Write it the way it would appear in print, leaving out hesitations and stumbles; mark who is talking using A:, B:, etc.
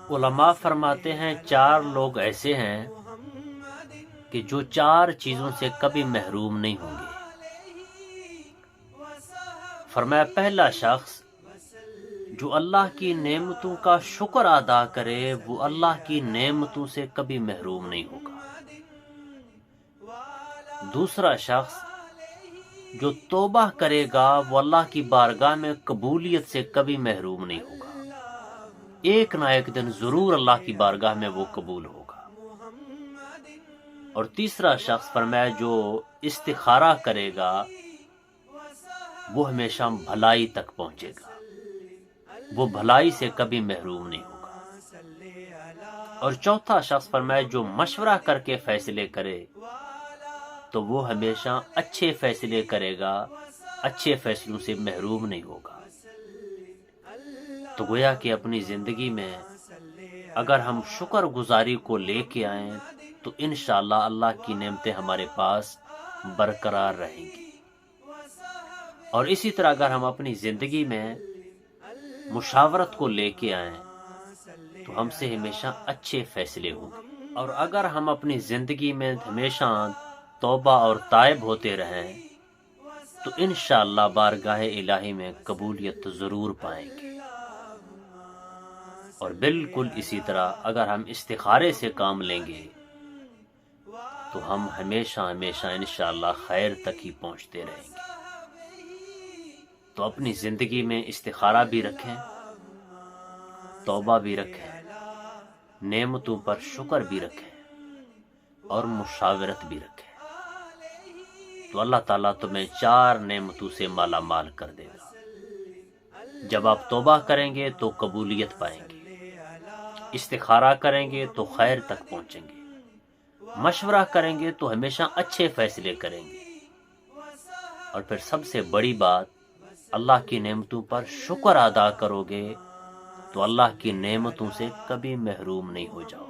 A: علماء فرماتے ہیں 4 لوگ ایسے ہیں کہ جو 4 چیزوں سے کبھی محروم نہیں ہوں گے۔ فرمایا پہلا شخص جو اللہ کی نعمتوں کا شکر ادا کرے وہ اللہ کی نعمتوں سے کبھی محروم نہیں ہوگا۔ دوسرا شخص جو توبہ کرے گا وہ اللہ کی بارگاہ میں قبولیت سے کبھی محروم نہیں ہوگا، ایک نہ ایک دن ضرور اللہ کی بارگاہ میں وہ قبول ہوگا۔ اور تیسرا شخص فرمایا جو استخارہ کرے گا وہ ہمیشہ بھلائی تک پہنچے گا، وہ بھلائی سے کبھی محروم نہیں ہوگا۔ اور چوتھا شخص فرمایا جو مشورہ کر کے فیصلے کرے تو وہ ہمیشہ اچھے فیصلے کرے گا، اچھے فیصلوں سے محروم نہیں ہوگا۔ تو گویا کہ اپنی زندگی میں اگر ہم شکر گزاری کو لے کے آئیں تو انشاءاللہ اللہ کی نعمتیں ہمارے پاس برقرار رہیں گی۔ اور اسی طرح اگر ہم اپنی زندگی میں مشاورت کو لے کے آئیں تو ہم سے ہمیشہ اچھے فیصلے ہوں گے۔ اور اگر ہم اپنی زندگی میں ہمیشہ توبہ اور تائب ہوتے رہیں تو انشاءاللہ بارگاہ الہی میں قبولیت ضرور پائیں گے۔ اور بالکل اسی طرح اگر ہم استخارے سے کام لیں گے تو ہم ہمیشہ انشاءاللہ خیر تک ہی پہنچتے رہیں گے۔ تو اپنی زندگی میں استخارہ بھی رکھیں، توبہ بھی رکھیں، نعمتوں پر شکر بھی رکھیں اور مشاورت بھی رکھیں، تو اللہ تعالیٰ تمہیں 4 نعمتوں سے مالا مال کر دے گا۔ جب آپ توبہ کریں گے تو قبولیت پائیں گے، استخارہ کریں گے تو خیر تک پہنچیں گے، مشورہ کریں گے تو ہمیشہ اچھے فیصلے کریں گے، اور پھر سب سے بڑی بات اللہ کی نعمتوں پر شکر ادا کرو گے تو اللہ کی نعمتوں سے کبھی محروم نہیں ہو جاؤ۔